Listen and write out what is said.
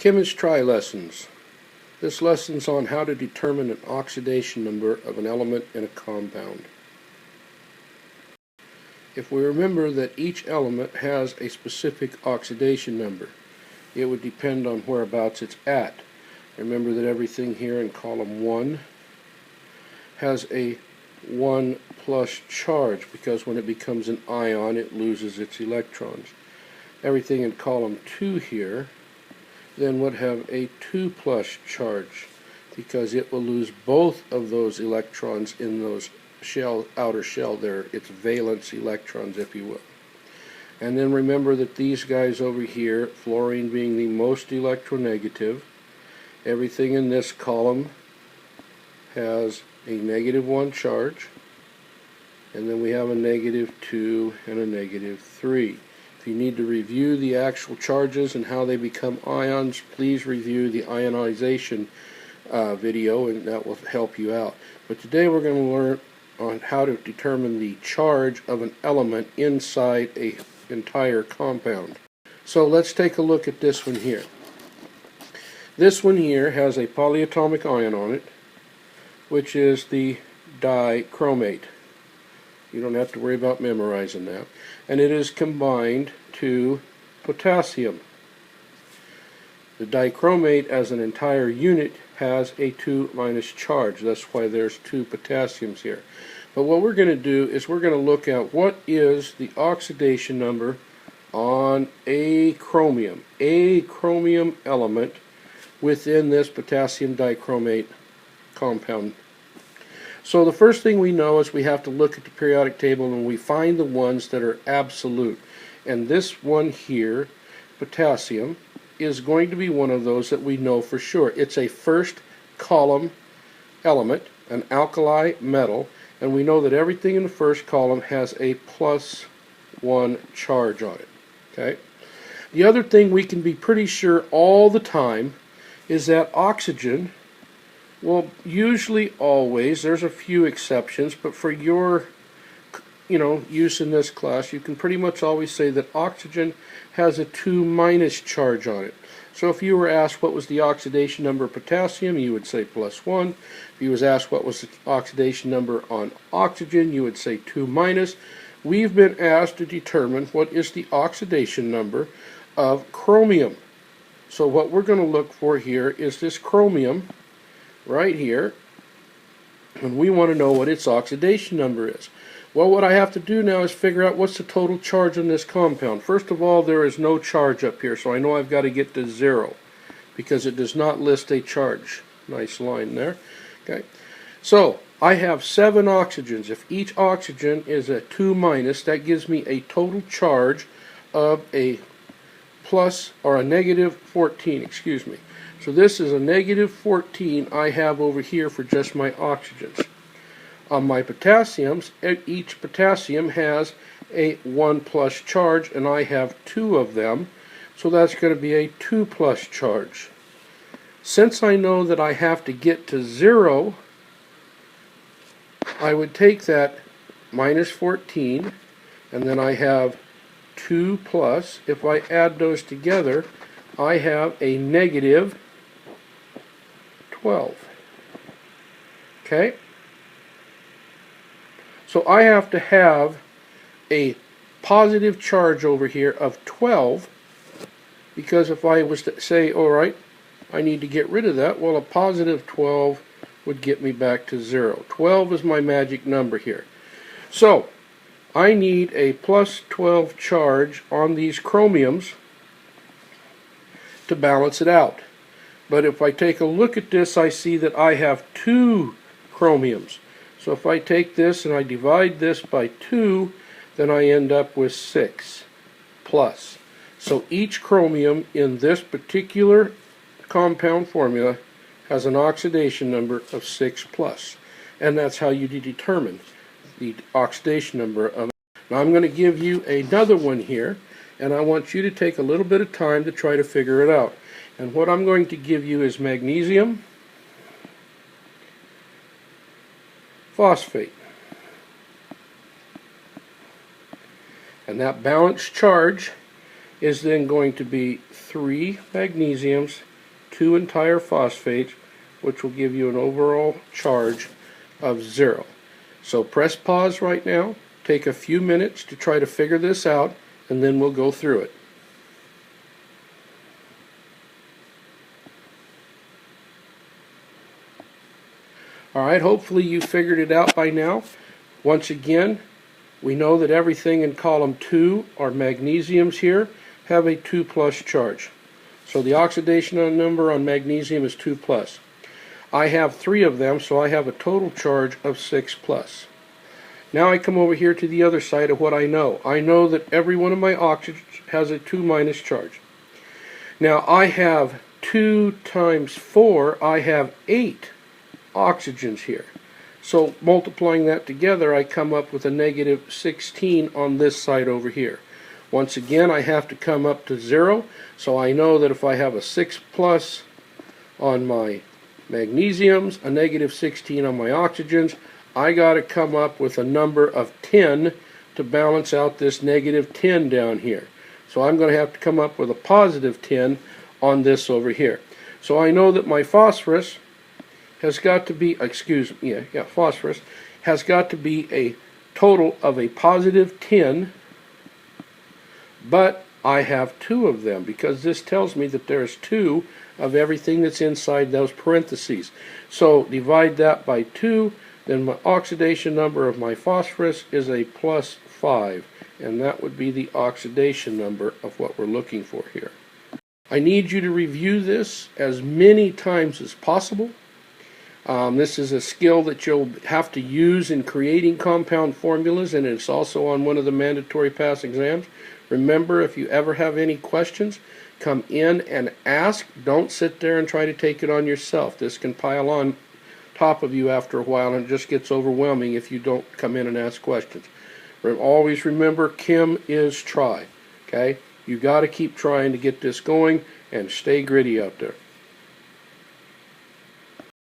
Chem Is Try Lessons. This lesson's on how to determine an oxidation number of an element in a compound. If we remember that each element has a specific oxidation number, it would depend on whereabouts it's at. Remember that everything here in column 1 has a 1 plus charge, because when it becomes an ion it loses its electrons. Everything in column 2 here then would have a 2 plus charge, because it will lose both of those electrons in those outer shell there, its valence electrons, if you will. And then remember that these guys over here, fluorine being the most electronegative, everything in this column has a -1 charge, and then we have a -2 and a -3. If you need to review the actual charges and how they become ions, please review the ionization video, and that will help you out. But today we're going to learn on how to determine the charge of an element inside an entire compound. So let's take a look at this one here. This one here has a polyatomic ion on it, which is the dichromate. You don't have to worry about memorizing that. And it is combined to potassium. The dichromate as an entire unit has a 2- charge. That's why there's 2 potassiums here. But what we're going to do is we're going to look at what is the oxidation number on a chromium element within this potassium dichromate compound. So the first thing we know is we have to look at the periodic table and we find the ones that are absolute. And this one here, potassium, is going to be one of those that we know for sure. It's a first column element, an alkali metal, and we know that everything in the first column has a +1 charge on it. Okay? The other thing we can be pretty sure all the time is that oxygen, well, usually always, there's a few exceptions, but for your use in this class, you can pretty much always say that oxygen has a 2- charge on it. So if you were asked what was the oxidation number of potassium, you would say +1. If you was asked what was the oxidation number on oxygen, you would say 2-. We've been asked to determine what is the oxidation number of chromium. So what we're going to look for here is this chromium right here, and we want to know what its oxidation number is. Well, what I have to do now is figure out what's the total charge on this compound. First of all, there is no charge up here, so I know I've got to get to 0 because it does not list a charge. Nice line there. Okay, so I have 7 oxygens. If each oxygen is a 2-, that gives me a total charge of a -14, excuse me. So this is a -14 I have over here for just my oxygens. On my potassiums, each potassium has a 1+ charge, and I have 2 of them, so that's going to be a 2+ charge. Since I know that I have to get to 0, I would take that -14, and then I have 2+. If I add those together, I have a -12. Okay? So I have to have a positive charge over here of 12, because if I was to say, alright, I need to get rid of that, well, a +12 would get me back to 0. 12 is my magic number here. So I need a +12 charge on these chromiums to balance it out. But if I take a look at this, I see that I have 2 chromiums. So if I take this and I divide this by 2, then I end up with 6+. So each chromium in this particular compound formula has an oxidation number of 6+. And that's how you determine the oxidation number of. Now I'm going to give you another one here, and I want you to take a little bit of time to try to figure it out. And what I'm going to give you is magnesium phosphate. And that balanced charge is then going to be 3 magnesiums 2 entire phosphates, which will give you an overall charge of 0. So press pause right now, take a few minutes to try to figure this out, and then we'll go through it. Alright, hopefully you figured it out by now. Once again, we know that everything in column 2, our magnesiums here, have a 2+ charge. So the oxidation number on magnesium is 2+. I have 3 of them, so I have a total charge of 6+. Now I come over here to the other side of what I know. I know that every one of my oxygens has a 2- charge. Now I have 2 times 4, I have 8 oxygens here. So multiplying that together, I come up with a -16 on this side over here. Once again, I have to come up to 0, so I know that if I have a 6+ on my magnesiums, a -16 on my oxygens, I got to come up with a number of 10 to balance out this -10 down here. So I'm going to have to come up with a +10 on this over here. So I know that my phosphorus has got to be, phosphorus has got to be a total of a +10, but I have 2 of them because this tells me that there's 2 of everything that's inside those parentheses. So divide that by 2, then my oxidation number of my phosphorus is a +5, and that would be the oxidation number of what we're looking for here. I need you to review this as many times as possible. This is a skill that you'll have to use in creating compound formulas, and it's also on one of the mandatory pass exams. Remember, if you ever have any questions, come in and ask. Don't sit there and try to take it on yourself. This can pile on top of you after a while, and it just gets overwhelming if you don't come in and ask questions. Always remember, Chem is try. Okay? You got to keep trying to get this going, and stay gritty out there.